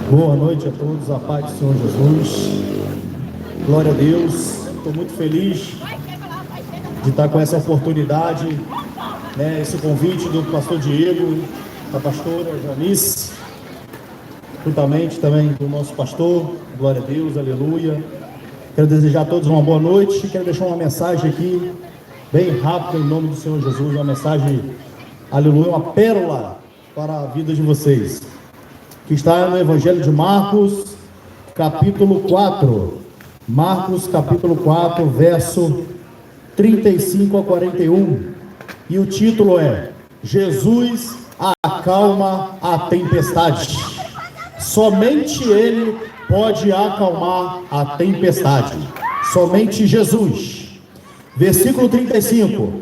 Boa noite a todos, a paz do Senhor Jesus. Glória a Deus. Estou muito feliz de estar com essa oportunidade, esse convite do pastor Diego, da pastora Janice, juntamente também do nosso pastor. Glória a Deus, aleluia. Quero desejar a todos uma boa noite. Quero deixar uma mensagem aqui, bem rápida, em nome do Senhor Jesus. Uma mensagem, aleluia, uma pérola para a vida de vocês, que está no Evangelho de Marcos, capítulo 4. Marcos, capítulo 4, verso 35 a 41. E o título é: Jesus acalma a tempestade. Somente Ele pode acalmar a tempestade. Somente Jesus. Versículo 35.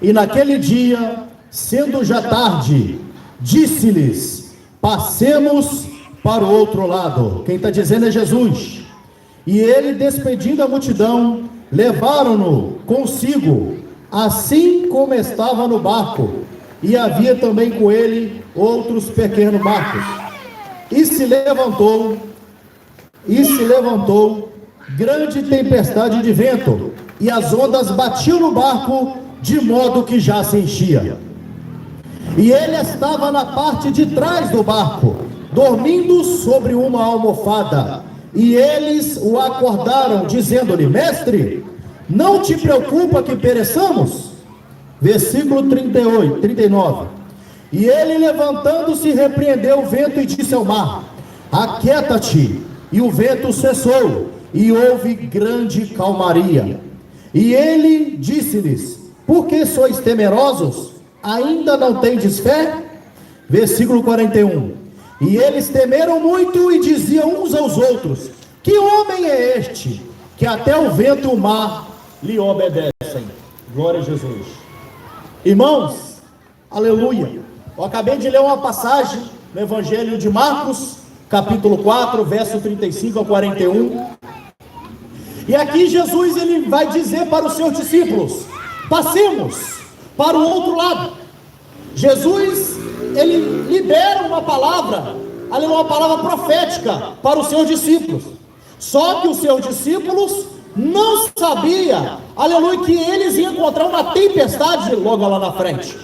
E naquele dia, sendo já tarde, disse-lhes: passemos para o outro lado. Quem está dizendo é Jesus. E ele, despedindo a multidão, levaram-no consigo, assim como estava no barco, e havia também com ele outros pequenos barcos. E se levantou grande tempestade de vento, e as ondas batiam no barco, de modo que já se enchia. E ele estava na parte de trás do barco, dormindo sobre uma almofada. E eles o acordaram, dizendo-lhe: mestre, não te preocupa que pereçamos? Versículo 39. E ele, levantando-se, repreendeu o vento e disse ao mar: aquieta-te. E o vento cessou, e houve grande calmaria. E ele disse-lhes: por que sois temerosos? Ainda não tendes fé? Versículo 41. E eles temeram muito e diziam uns aos outros: que homem é este, que até o vento e o mar lhe obedecem? Glória a Jesus. Irmãos, aleluia. Eu acabei de ler uma passagem no Evangelho de Marcos, capítulo 4, verso 35 a 41. E aqui Jesus, ele vai dizer para os seus discípulos: passemos para o outro lado. Jesus, ele libera uma palavra, uma palavra profética para os seus discípulos. Só que os seus discípulos não sabiam, aleluia, que eles iam encontrar uma tempestade logo lá na frente.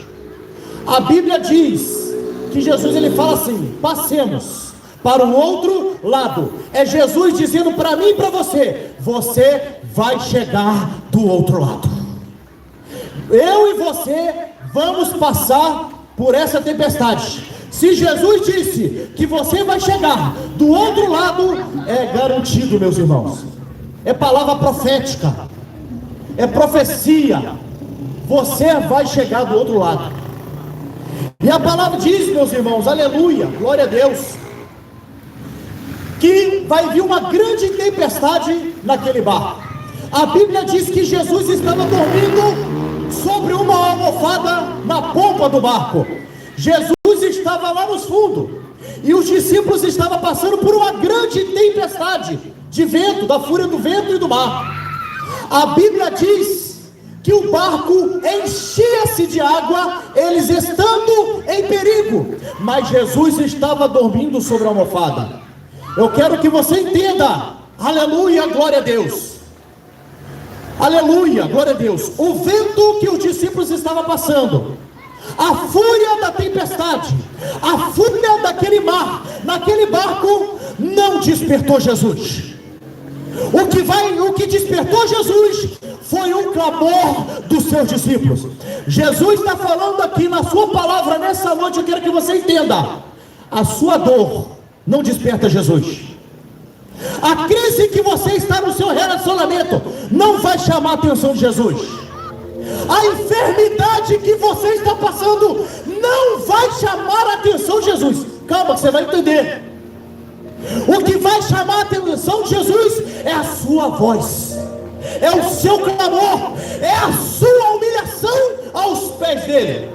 A Bíblia diz que Jesus, ele fala assim: passemos para o outro lado. É Jesus dizendo para mim e para você: você vai chegar do outro lado. Eu e você vamos passar por essa tempestade. Se Jesus disse que você vai chegar do outro lado, é garantido, meus irmãos. É palavra profética, é profecia. Você vai chegar do outro lado. E a palavra diz, meus irmãos, aleluia, glória a Deus, que vai vir uma grande tempestade naquele barco. A Bíblia diz que Jesus estava dormindo sobre uma almofada na pompa do barco. Jesus estava lá no fundo, e os discípulos estavam passando por uma grande tempestade de vento, da fúria do vento e do mar. A Bíblia diz que o barco enchia-se de água, eles estando em perigo, mas Jesus estava dormindo sobre a almofada. Eu quero que você entenda, aleluia, glória a Deus, aleluia, glória a Deus. O vento que os discípulos estavam passando, a fúria da tempestade, a fúria daquele mar, naquele barco, não despertou Jesus. O que despertou Jesus foi um clamor dos seus discípulos. Jesus está falando aqui na sua palavra nessa noite. Eu quero que você entenda: a sua dor não desperta Jesus. A crise que você está no seu relacionamento não vai chamar a atenção de Jesus. A enfermidade que você está passando não vai chamar a atenção de Jesus. Calma, que você vai entender. O que vai chamar a atenção de Jesus é a sua voz, é o seu clamor, é a sua humilhação aos pés dele.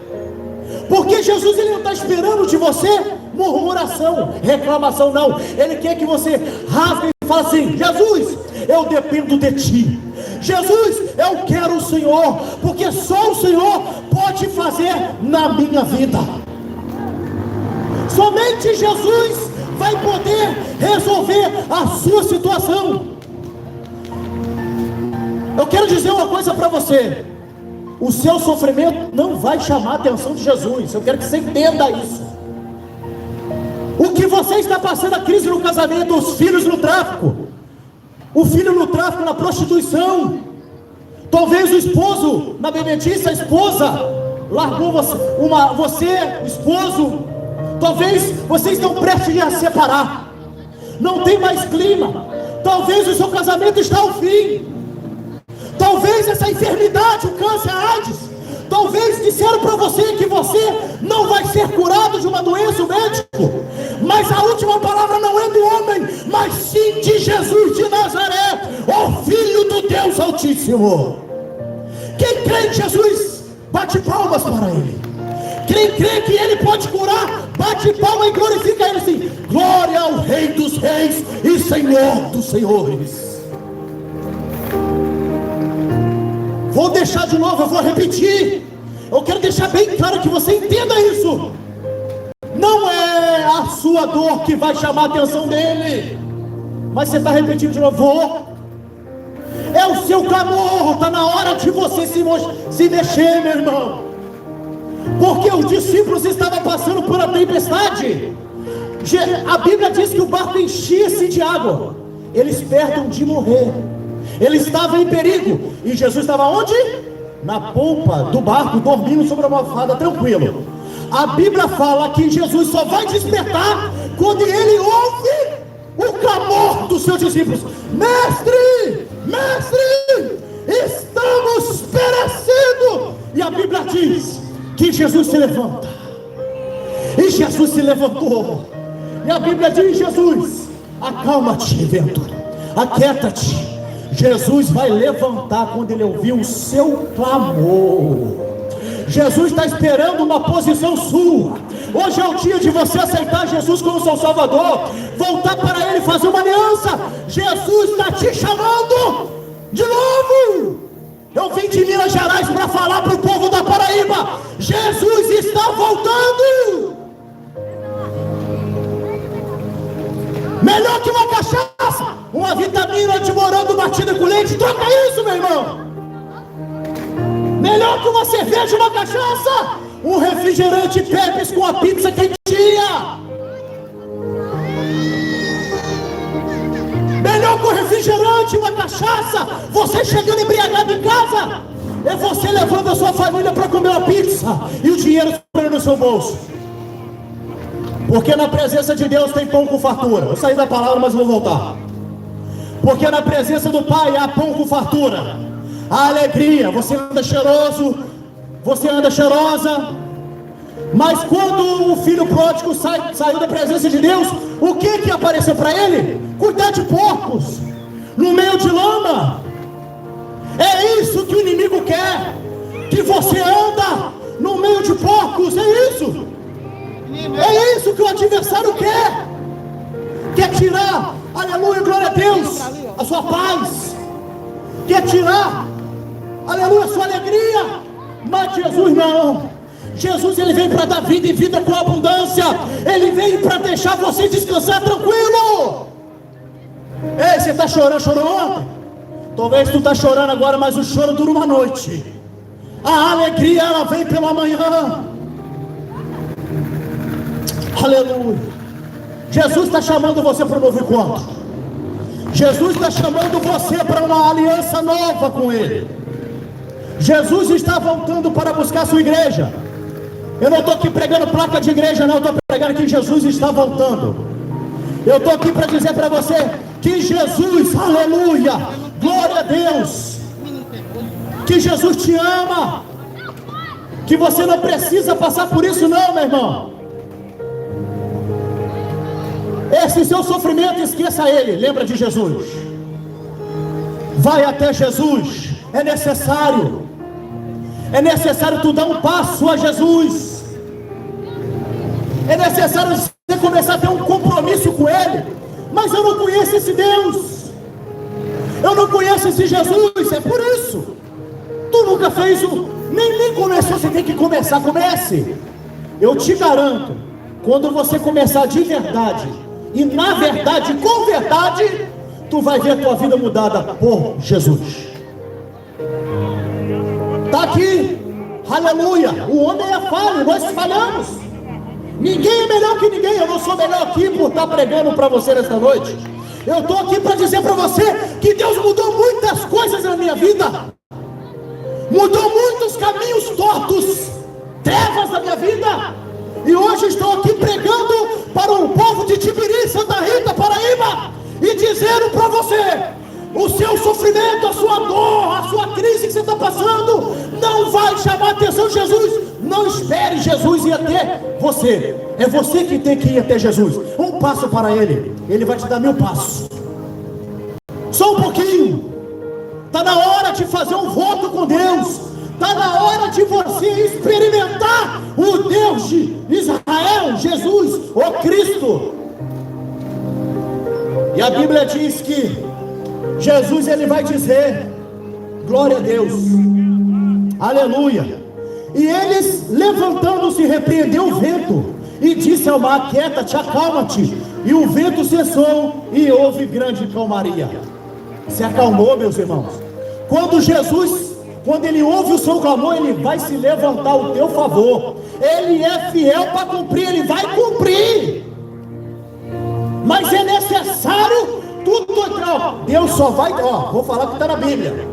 Porque Jesus, ele não está esperando de você murmuração, reclamação, não. Ele quer que você rasgue e fale assim: Jesus, eu dependo de ti. Jesus, eu quero o Senhor, porque só o Senhor pode fazer na minha vida. Somente Jesus vai poder resolver a sua situação. Eu quero dizer uma coisa para você: o seu sofrimento não vai chamar a atenção de Jesus. Eu quero que você entenda isso. O que você está passando, a crise no casamento, os filhos no tráfico, o filho no tráfico, na prostituição, talvez o esposo na bebedice, a esposa largou você, esposo, talvez vocês estão prestes a separar, não tem mais clima, talvez o seu casamento está ao fim, talvez essa enfermidade, o câncer, a AIDS, talvez disseram para você que você não vai ser curado de uma doença, o médico, mas a última palavra não é do homem, mas sim de Jesus de Nazaré, o Filho do Deus Altíssimo. Quem crê em Jesus, bate palmas para Ele. Quem crê que Ele pode curar, bate palma e glorifica Ele assim: glória ao Rei dos Reis e Senhor dos Senhores. Vou deixar de novo, eu vou repetir. Eu quero deixar bem claro que você entenda isso. Não é a sua dor que vai chamar a atenção dele, mas você está repetindo de novo. É o seu clamor. Está na hora de você se mexer, meu irmão, porque os discípulos estavam passando por uma tempestade. A Bíblia diz que o barco enchia-se de água, eles perto de morrer, eles estavam em perigo, e Jesus estava onde? Na polpa do barco, dormindo sobre uma almofada, tranquilo. A Bíblia fala que Jesus só vai despertar quando ele ouve o clamor dos seus discípulos: mestre, mestre, estamos perecendo. E a Bíblia diz que Jesus se levanta, e Jesus se levantou, e a Bíblia diz: Jesus, acalma-te, vento, aquieta-te. Jesus vai levantar quando ele ouvir o seu clamor. Jesus está esperando uma posição sua. Hoje é o dia de você aceitar Jesus como seu Salvador, voltar para Ele, fazer uma aliança. Jesus está te chamando de novo. Eu vim de Minas Gerais para falar para o povo da Paraíba: Jesus está voltando. Melhor que uma cachaça, uma vitamina de morango batida com leite. Troca isso, meu irmão. Melhor que uma cerveja, uma cachaça, um refrigerante Pepsi com a pizza quentinha. Melhor que um refrigerante, uma cachaça, você chegando embriagado em casa, é você levando a sua família para comer uma pizza e o dinheiro esperando no seu bolso. Porque na presença de Deus tem pão com fartura. Eu saí da palavra, mas vou voltar. Porque na presença do Pai há pão com fartura, a alegria. Você anda cheiroso, você anda cheirosa. Mas quando o filho pródigo saiu da presença de Deus, o que apareceu para ele? Cuidar de porcos no meio de lama. É isso que o inimigo quer, que você anda no meio de porcos. É isso. É isso que o adversário quer. Quer tirar, aleluia, glória a Deus, a sua paz. Quer tirar, aleluia, a sua alegria. Mas Jesus não. Jesus, ele vem para dar vida e vida com abundância. Ele vem para deixar você descansar tranquilo. Ei, você está chorando? Chorou ontem? Talvez tu está chorando agora, mas o choro dura uma noite. A alegria, ela vem pela manhã. Aleluia. Jesus está chamando você para um novo encontro. Jesus está chamando você para uma aliança nova com Ele. Jesus está voltando para buscar a sua igreja. Eu não estou aqui pregando placa de igreja, não. Eu estou pregando que Jesus está voltando. Eu estou aqui para dizer para você que Jesus, aleluia, glória a Deus, que Jesus te ama, que você não precisa passar por isso não, meu irmão. Esse seu sofrimento, esqueça ele, lembra de Jesus. Vai até Jesus. É necessário tu dar um passo a Jesus. É necessário você começar a ter um compromisso com Ele. Mas eu não conheço esse Deus, eu não conheço esse Jesus. É por isso. Tu nunca fez nem começou. Você tem que começar. Comece. Eu te garanto, quando você começar de verdade, e na verdade, com verdade, tu vai ver a tua vida mudada por Jesus. Está aqui, aleluia. O homem é falho, nós falhamos. Ninguém é melhor que ninguém. Eu não sou melhor aqui por estar pregando para você nesta noite. Eu estou aqui para dizer para você que Deus mudou muitas coisas na minha vida, mudou muitos caminhos tortos, trevas da minha vida, e hoje estou aqui pregando para o povo de Tibiri, Santa Rita, Paraíba, e dizendo para você: o seu sofrimento, a sua dor, a sua crise que você está passando, não vai chamar a atenção de Jesus. Não espere Jesus ir até você. É você que tem que ir até Jesus. Um passo para Ele, Ele vai te dar 1000 passos. Só um pouquinho. Está na hora de fazer um voto com Deus. Está na hora de você experimentar o Deus de Israel, Jesus, o Cristo. E a Bíblia diz que Jesus, ele vai dizer, glória a Deus, aleluia. E eles, levantando-se, repreendeu o vento e disse ao mar: aquieta-te, acalma-te. E o vento cessou e houve grande calmaria. Se acalmou, meus irmãos. Quando Jesus, quando ele ouve o seu clamor, ele vai se levantar ao teu favor. Ele é fiel para cumprir, ele vai cumprir. Mas é necessário tudo entrar. Deus só vai, vou falar o que está na Bíblia.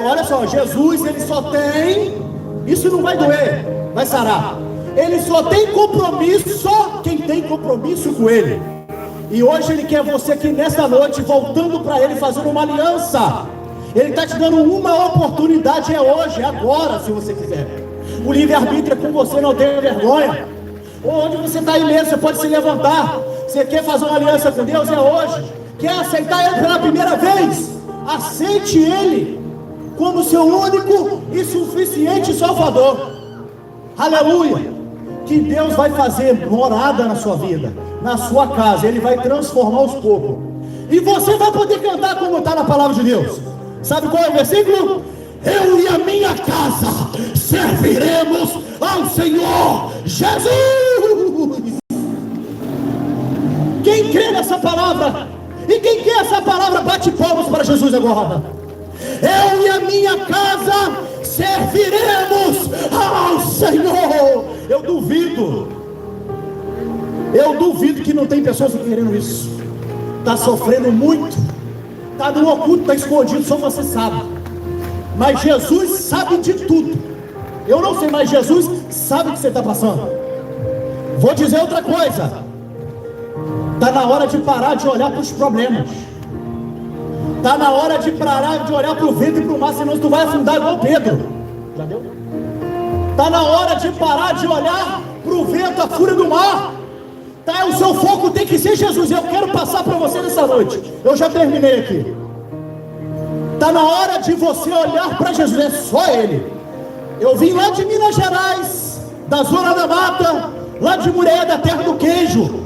Olha só, Jesus, ele só tem, isso não vai doer, vai sarar. Ele só tem compromisso, só quem tem compromisso com ele. E hoje ele quer você aqui nessa noite, voltando para ele, fazendo uma aliança. Ele está te dando uma oportunidade, é hoje, é agora, se você quiser. O livre-arbítrio é com você, não tenha vergonha. Onde você está aí mesmo, você pode se levantar. Você quer fazer uma aliança com Deus, é hoje. Quer aceitar Ele pela primeira vez? Aceite Ele como seu único e suficiente Salvador. Aleluia. Que Deus vai fazer morada na sua vida, na sua casa. Ele vai transformar aos poucos. E você vai poder cantar como está na palavra de Deus. Sabe qual é o versículo? Eu e a minha casa serviremos ao Senhor Jesus. Quem crê nessa palavra? E quem quer essa palavra, bate palmas para Jesus agora. Eu e a minha casa serviremos ao Senhor. Eu duvido que não tem pessoas querendo isso. Está sofrendo muito, está no oculto, está escondido, só você sabe. Mas Jesus sabe de tudo. Eu não sei, mas Jesus sabe o que você está passando. Vou dizer outra coisa. Está na hora de parar de olhar para os problemas. Está na hora de parar de olhar para o vento e para o mar, senão tu vai afundar igual Pedro. Já deu? Está na hora de parar de olhar para o vento, a fúria do mar. Tá, o seu foco tem que ser Jesus. Eu quero passar para você nessa noite. Eu já terminei aqui. Está na hora de você olhar para Jesus. É só Ele. Eu vim lá de Minas Gerais, da Zona da Mata, lá de Mureia, da terra do queijo,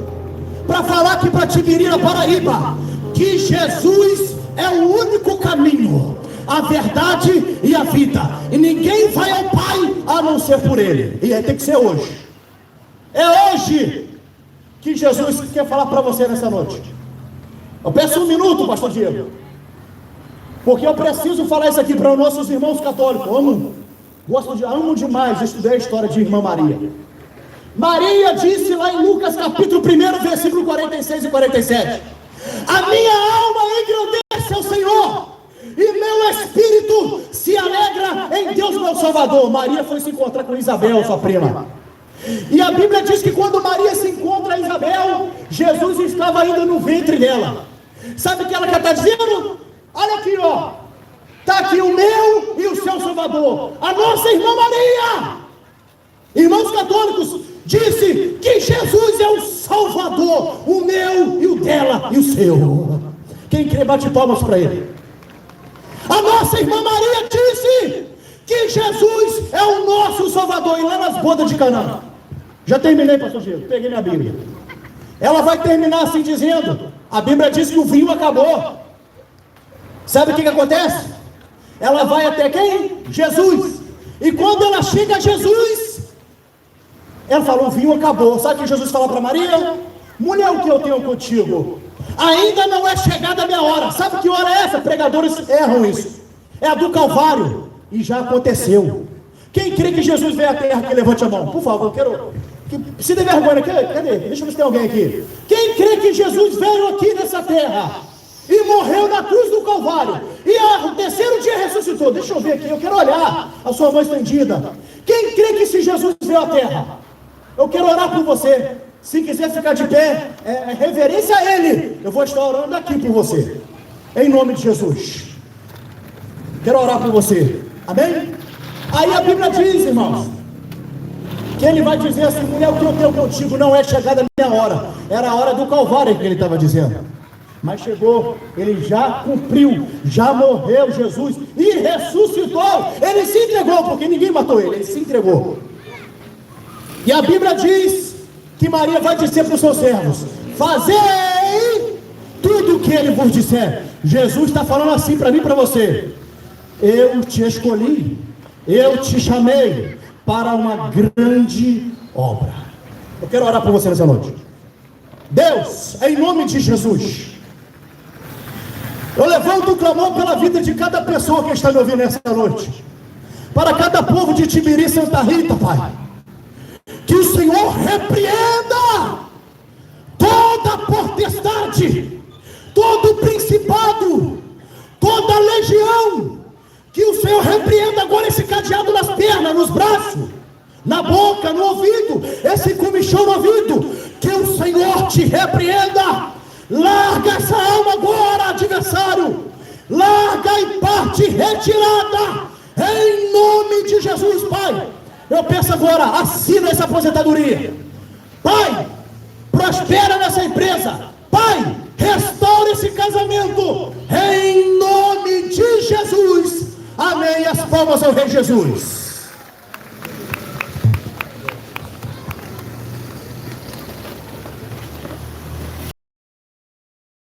para falar aqui para Tibiri, na Paraíba, que Jesus é o único caminho, a verdade e a vida, e ninguém vai ao Pai a não ser por Ele. E tem que ser hoje. É hoje que Jesus quer falar para você nessa noite. Eu peço 1 minuto, pastor Diego, porque eu preciso falar isso aqui para os nossos irmãos católicos. Amo demais estudar a história de irmã Maria. Maria disse lá em Lucas capítulo 1, versículo 46 e 47: a minha alma engrandece ao Senhor, e meu espírito se alegra em Deus meu Salvador. Maria foi se encontrar com Isabel, sua prima. E a Bíblia diz que quando Maria se encontra a Isabel, Jesus estava ainda no ventre dela. Sabe o que ela está dizendo? Olha aqui, ó. Está aqui o meu e o seu Salvador, a nossa irmã Maria. Irmãos católicos, disse que Jesus é o Salvador, o meu e o dela e o seu. Quem crê, bate palmas para ele. A nossa irmã Maria disse que Jesus é o nosso Salvador. E lá nas bodas de Canaã, já terminei, pastor Diego, peguei minha Bíblia. Ela vai terminar assim dizendo, a Bíblia diz que o vinho acabou. Sabe o que acontece? Ela vai até quem? Jesus. E quando ela chega a Jesus, ela falou, o vinho acabou. Sabe o que Jesus fala para Maria? mulher, o que eu tenho contigo? Ainda não é chegada a minha hora. Sabe que hora é essa? Pregadores erram isso. É a do Calvário. E já aconteceu. Quem crê que Jesus veio à terra, que levante a mão. Por favor, eu quero... Se der vergonha, cadê? Deixa eu ver se tem alguém aqui. Quem crê que Jesus veio aqui nessa terra e morreu na cruz do Calvário, e ao terceiro dia ressuscitou? Deixa eu ver aqui, eu quero olhar a sua mão estendida. Quem crê que se Jesus veio à terra? Eu quero orar por você. Se quiser ficar de pé, reverência a Ele. Eu vou estar orando aqui por você, em nome de Jesus. Quero orar por você, amém? Aí a Bíblia diz, irmãos, que Ele vai dizer assim: mulher, o que eu tenho contigo não é chegada a minha hora. Era a hora do Calvário que Ele estava dizendo. Mas chegou, Ele já cumpriu, já morreu Jesus e ressuscitou. Ele se entregou, porque ninguém matou Ele se entregou. E a Bíblia diz que Maria vai dizer para os seus servos: fazei tudo o que Ele vos disser. Jesus está falando assim para mim e para você: eu te escolhi, eu te chamei para uma grande obra. Eu quero orar por você nessa noite. Deus, em nome de Jesus, eu levanto um clamor pela vida de cada pessoa que está me ouvindo nessa noite, para cada povo de Tibiri e Santa Rita, Pai. Que o Senhor repreenda toda potestade, todo principado, toda legião. Que o Senhor repreenda agora esse cadeado nas pernas, nos braços, na boca, no ouvido, esse comichão no ouvido. Que o Senhor te repreenda. Larga essa alma agora, adversário. Larga em parte retirada, em nome de Jesus, Pai. Eu peço agora, assina essa aposentadoria. Pai, prospera nessa empresa. Pai, restaura esse casamento, em nome de Jesus. Amém. As palmas ao Rei Jesus.